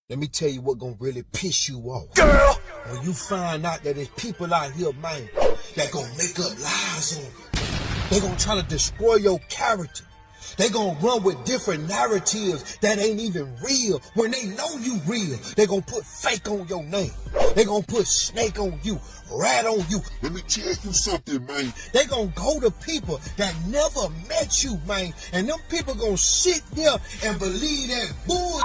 Let me tell you what gonna really piss you off. Girl! When you find out that there's people out here, man, that gonna make up lies on you. They gonna try to destroy your character. They gonna run with different narratives that ain't even real. When they know you real, they gonna put fake on your name. They gonna put snake on you, rat on you. Let me tell you something, man. They gonna go to people that never met you, man. And them people gonna sit there and believe that bull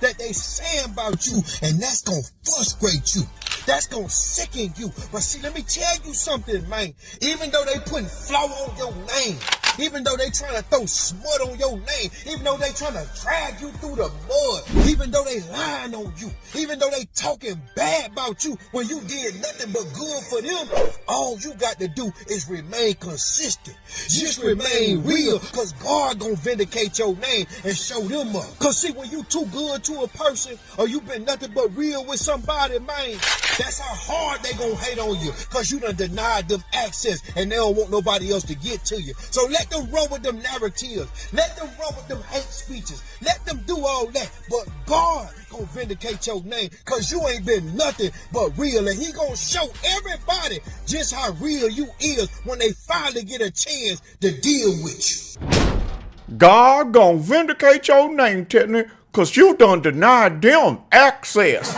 that they saying about you, and that's gonna frustrate you. That's gonna sicken you. But see, let me tell you something, man. Even though they putting flour on your name, even though they trying to throw smut on your name, even though they trying to drag you through the mud, even though they lying on you, even though they talking bad about you when you did nothing but good for them, all you got to do is remain consistent. Just remain real, because God gonna vindicate your name and show them up. Because see, when you too good to a person, or you been nothing but real with somebody, man, that's how hard they gonna hate on you, because you done denied them access and they don't want nobody else to get to you. So let them run with them narratives. Let them run with them hate speeches. Let them do all that. But God gonna vindicate your name, because you ain't been nothing but real. And he gonna show everybody just how real you is when they finally get a chance to deal with you. God gonna vindicate your name, Tiffany, because you done denied them access.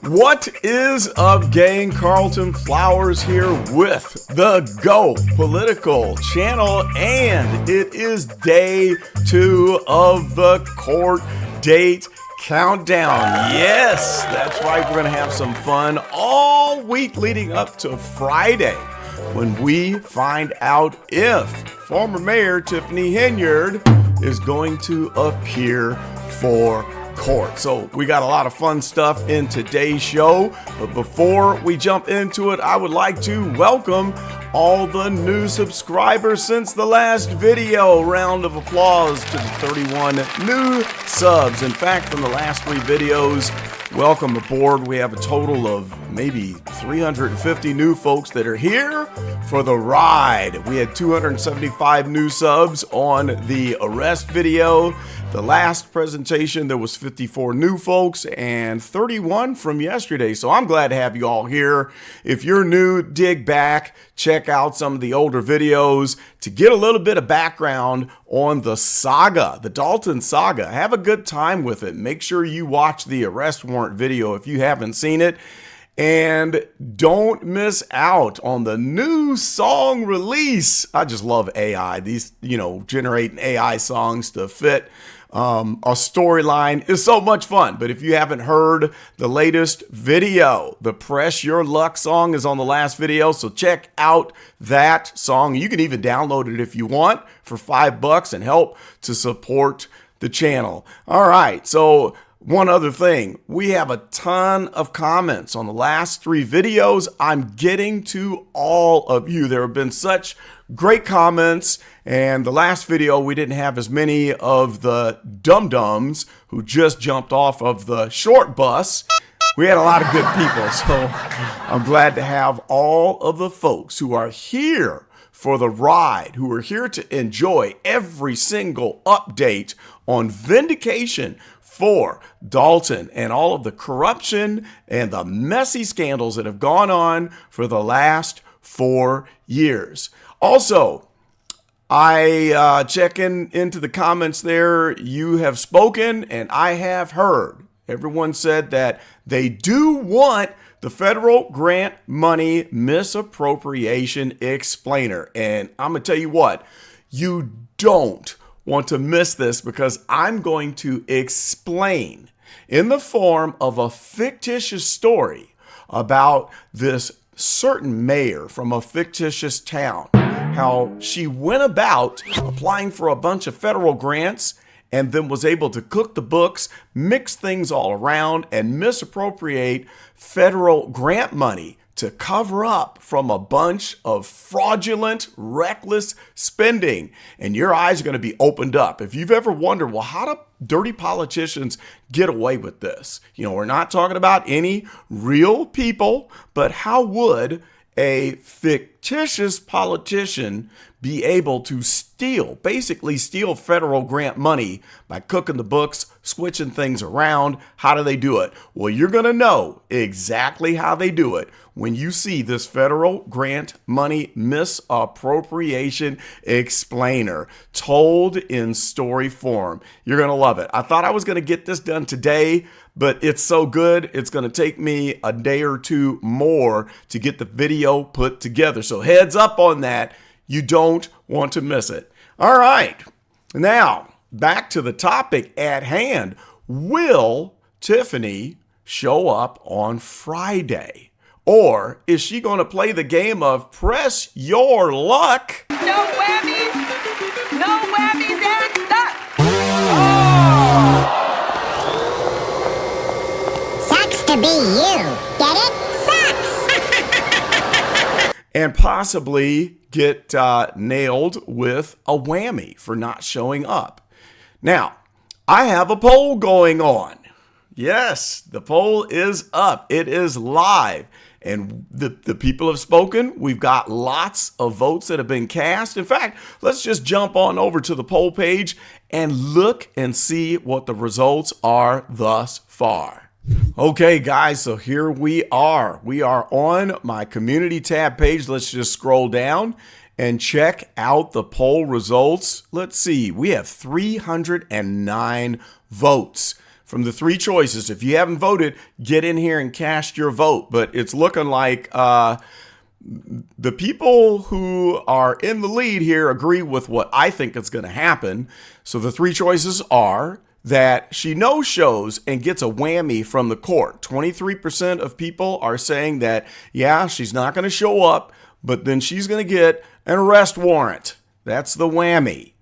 What is up, gang? Carlton Flowers here with the Go Political channel, and it is day 2 of the court date countdown. Yes, that's right. We're going to have some fun all week leading up to Friday, when we find out if former Mayor Tiffany Henyard is going to appear for court. So we got a lot of fun stuff in today's show, but before we jump into it, I would like to welcome all the new subscribers since the last video. Round of applause to the 31 new subs. In fact, from the last 3 videos, welcome aboard. We have a total of maybe 350 new folks that are here for the ride. We had 275 new subs on the arrest video. The last presentation, there was 54 new folks and 31 from yesterday. So I'm glad to have you all here. If you're new, dig back, check out some of the older videos to get a little bit of background on the saga, the Dalton saga. Have a good time with it. Make sure you watch the arrest warrant video if you haven't seen it. And don't miss out on the new song release. I just love AI. These, generating AI songs to fit a storyline is so much fun. But if you haven't heard the latest video, the Press Your Luck song is on the last video. So check out that song. You can even download it if you want for $5 and help to support the channel. All right. So one other thing, we have a ton of comments on the last 3 videos. I'm getting to all of you. There have been such great comments, and the last video we didn't have as many of the dum-dums who just jumped off of the short bus. We had a lot of good people, so I'm glad to have all of the folks who are here for the ride, who are here to enjoy every single update on vindication for Dalton and all of the corruption and the messy scandals that have gone on for the last 4 years. Also, I check into the comments there. You have spoken and I have heard. Everyone said that they do want the federal Grant Money Misappropriation Explainer. And I'm going to tell you what, you don't want to miss this, because I'm going to explain in the form of a fictitious story about this certain mayor from a fictitious town, how she went about applying for a bunch of federal grants and then was able to cook the books, mix things all around, and misappropriate federal grant money to cover up from a bunch of fraudulent, reckless spending. And your eyes are going to be opened up. If you've ever wondered, well, how do dirty politicians get away with this? We're not talking about any real people, but how would a fictitious politician be able to basically steal federal grant money by cooking the books, switching things around? How do they do it? Well, you're going to know exactly how they do it when you see this federal grant money misappropriation explainer told in story form. You're going to love it. I thought I was going to get this done today, but it's so good, it's going to take me a day or two more to get the video put together. So heads up on that. You don't want to miss it. All right. Now, back to the topic at hand. Will Tiffany show up on Friday? Or is she going to play the game of press your luck? No whammies, and stuck. Sucks to be you. Get it? Sucks. And possibly get nailed with a whammy for not showing up. Now, I have a poll going on. Yes, the poll is up. It is live. And the people have spoken. We've got lots of votes that have been cast. In fact, let's just jump on over to the poll page and look and see what the results are thus far. Okay, guys, so here we are. We are on my community tab page. Let's just scroll down and check out the poll results. Let's see. We have 309 votes. From the three choices. If you haven't voted, get in here and cast your vote. But it's looking like the people who are in the lead here agree with what I think is going to happen. So the three choices are that she no-shows and gets a whammy from the court. 23% of people are saying that, yeah, she's not going to show up, but then she's going to get an arrest warrant. That's the whammy.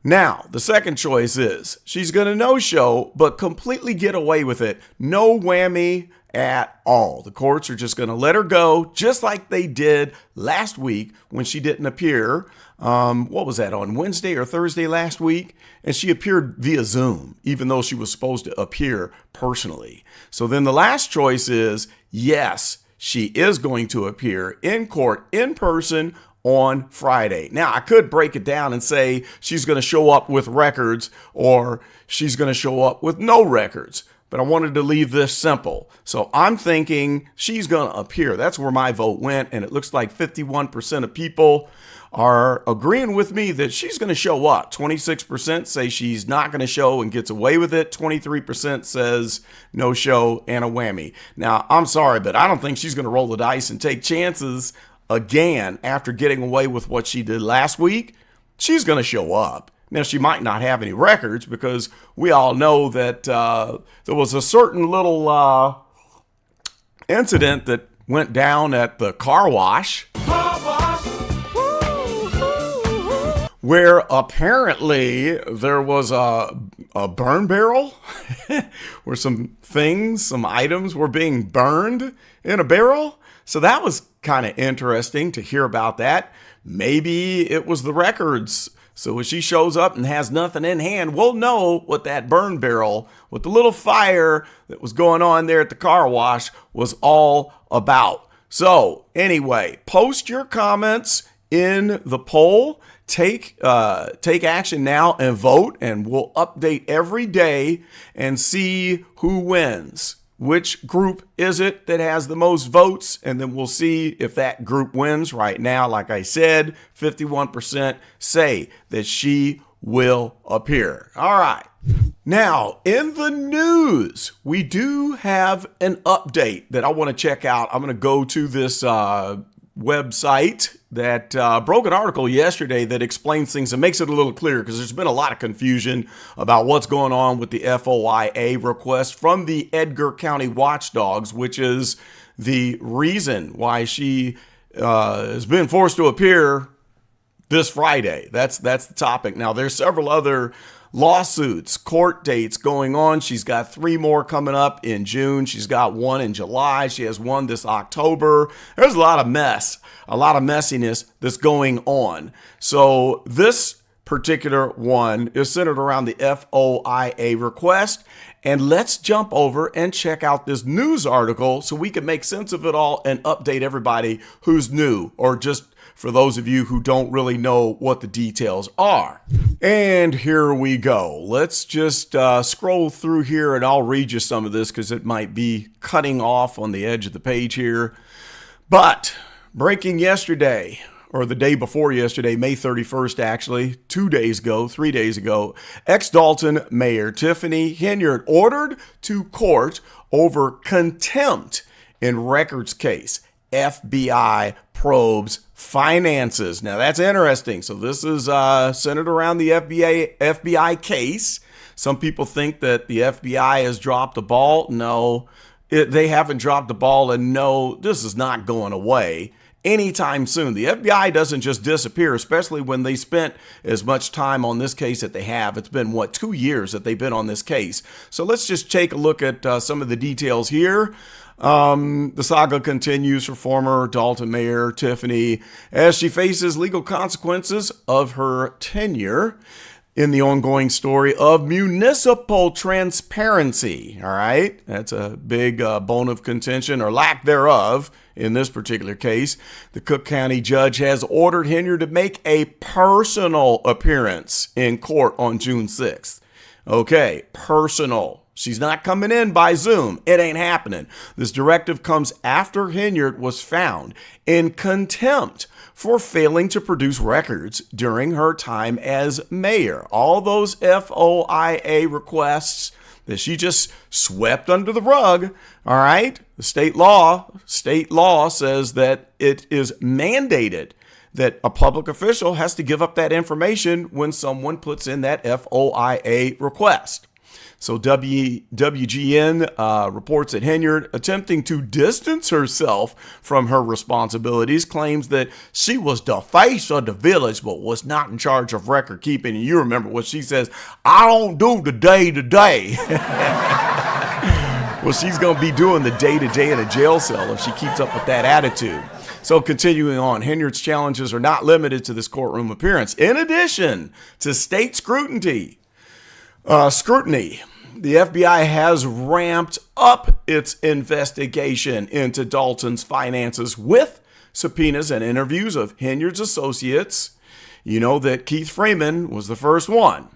Now, the second choice is she's going to no-show, but completely get away with it. No whammy at all. The courts are just going to let her go, just like they did last week when she didn't appear. What was that, on Wednesday or Thursday last week? And she appeared via Zoom, even though she was supposed to appear personally. So then the last choice is, yes, she is going to appear in court in person on Friday. Now, I could break it down and say she's going to show up with records or she's going to show up with no records, but I wanted to leave this simple. So I'm thinking she's going to appear. That's where my vote went, and it looks like 51% of people are agreeing with me that she's going to show up. 26% say she's not going to show and gets away with it. 23% says no show and a whammy. Now, I'm sorry, but I don't think she's going to roll the dice and take chances again after getting away with what she did last week. She's going to show up. Now, she might not have any records because we all know that there was a certain little incident that went down at the car wash. Where apparently there was a burn barrel where some items were being burned in a barrel. So that was kind of interesting to hear about that. Maybe it was the records. So when she shows up and has nothing in hand, we'll know what that burn barrel, what the little fire that was going on there at the car wash was all about. So anyway, post your comments in the poll. Take action now and vote, and we'll update every day and see who wins. Which group is it that has the most votes? And then we'll see if that group wins. Right now, like I said, 51% say that she will appear. All right. Now, in the news, we do have an update that I want to check out. I'm going to go to this website that broke an article yesterday that explains things and makes it a little clearer, because there's been a lot of confusion about what's going on with the FOIA request from the Edgar County Watchdogs, which is the reason why she has been forced to appear this Friday. That's the topic. Now, there's several other lawsuits, court dates going on. She's got 3 more coming up in June. She's got 1 in July. She has 1 this October. There's a lot of messiness that's going on. So this particular one is centered around the FOIA request. And let's jump over and check out this news article so we can make sense of it all and update everybody who's new, or just for those of you who don't really know what the details are. And here we go. Let's just scroll through here and I'll read you some of this because it might be cutting off on the edge of the page here. But breaking yesterday, or the day before yesterday, May 31st, actually, 3 days ago, ex-Dalton Mayor Tiffany Henyard ordered to court over contempt in records case. FBI probes finances. Now, that's interesting. So this is centered around the FBI case. Some people think that the FBI has dropped the ball. No, they haven't dropped the ball, and no, this is not going away anytime soon. The FBI doesn't just disappear, especially when they spent as much time on this case that they have. It's been, 2 years that they've been on this case. So let's just take a look at some of the details here. The saga continues for former Dalton Mayor Tiffany as she faces legal consequences of her tenure in the ongoing story of municipal transparency. All right, that's a big bone of contention, or lack thereof, in this particular case. The Cook County judge has ordered Henyard to make a personal appearance in court on June 6th. Okay, personal. She's not coming in by Zoom. It ain't happening. This directive comes after Henyard was found in contempt for failing to produce records during her time as mayor. All those FOIA requests that she just swept under the rug, all right? The state law says that it is mandated that a public official has to give up that information when someone puts in that FOIA request. So WGN reports that Henyard, attempting to distance herself from her responsibilities, claims that she was the face of the village but was not in charge of record keeping. And you remember what she says, I don't do the day-to-day. Well, she's going to be doing the day-to-day in a jail cell if she keeps up with that attitude. So continuing on, Henyard's challenges are not limited to this courtroom appearance. In addition to state scrutiny, the FBI has ramped up its investigation into Dalton's finances with subpoenas and interviews of Henyard's associates. You know that Keith Freeman was the first one,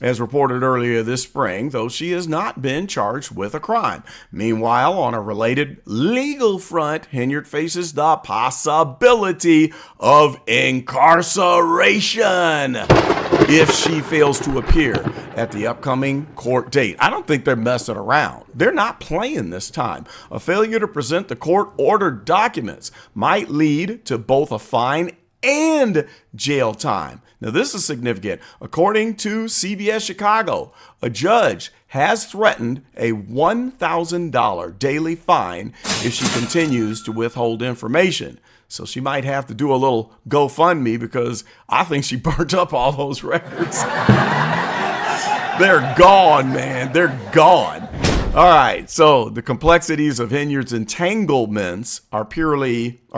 as reported earlier this spring, though she has not been charged with a crime. Meanwhile, on a related legal front, Henyard faces the possibility of incarceration if she fails to appear at the upcoming court date. I don't think they're messing around. They're not playing this time. A failure to present the court-ordered documents might lead to both a fine and jail time. Now, this is significant. According to CBS Chicago, a judge has threatened a $1,000 daily fine if she continues to withhold information. So she might have to do a little GoFundMe, because I think she burnt up all those records. They're gone, man. They're gone. All right, so the complexities of Henyard's entanglements are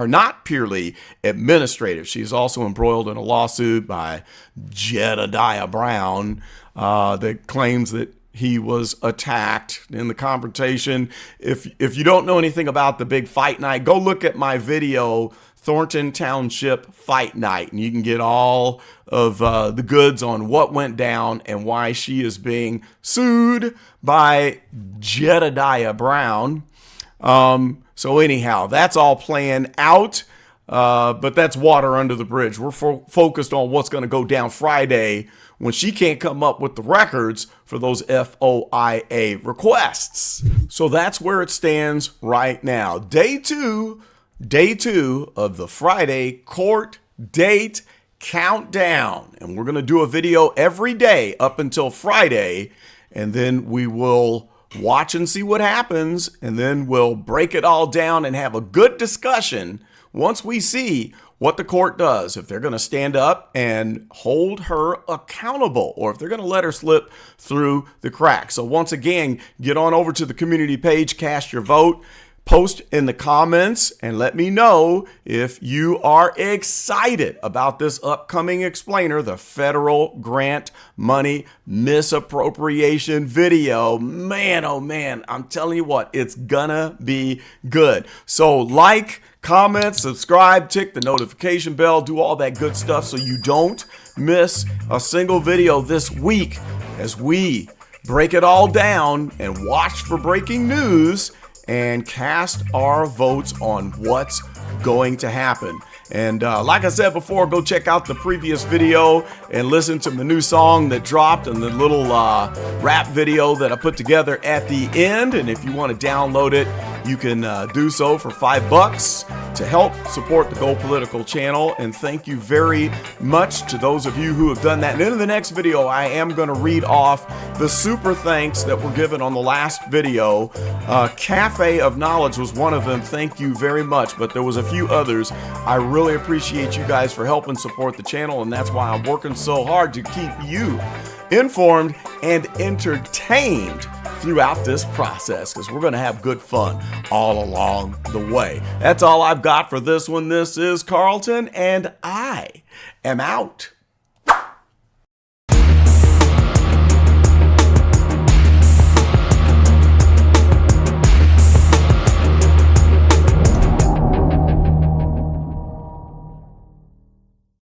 not purely administrative. She's also embroiled in a lawsuit by Jedediah Brown that claims that he was attacked in the confrontation. If you don't know anything about the big fight night, go look at my video, Thornton Township Fight Night, and you can get all of the goods on what went down and why she is being sued by Jedediah Brown. So anyhow, that's all playing out, but that's water under the bridge. We're focused on what's going to go down Friday when she can't come up with the records for those FOIA requests. So that's where it stands right now. Day two of the Friday court date countdown. And we're going to do a video every day up until Friday, and then we will watch and see what happens, and then we'll break it all down and have a good discussion once we see what the court does, if they're going to stand up and hold her accountable, or if they're going to let her slip through the cracks. So once again, get on over to the community page, cast your vote, post in the comments, and let me know if you are excited about this upcoming explainer, the federal grant money misappropriation video. Man, oh man, I'm telling you what, it's gonna be good. So like, comment, subscribe, tick the notification bell, do all that good stuff so you don't miss a single video this week as we break it all down and watch for breaking news and cast our votes on what's going to happen. And like I said before, go check out the previous video and listen to the new song that dropped and the little rap video that I put together at the end. And if you want to download it, you can do so for $5 to help support the Go Political channel. And thank you very much to those of you who have done that. And in the next video, I am going to read off the super thanks that were given on the last video. Cafe of Knowledge was one of them. Thank you very much. But there was a few others. I really appreciate you guys for helping support the channel. And that's why I'm working so hard to keep you informed and entertained throughout this process, because we're going to have good fun all along the way. That's all I've got for this one. This is Carlton, and I am out.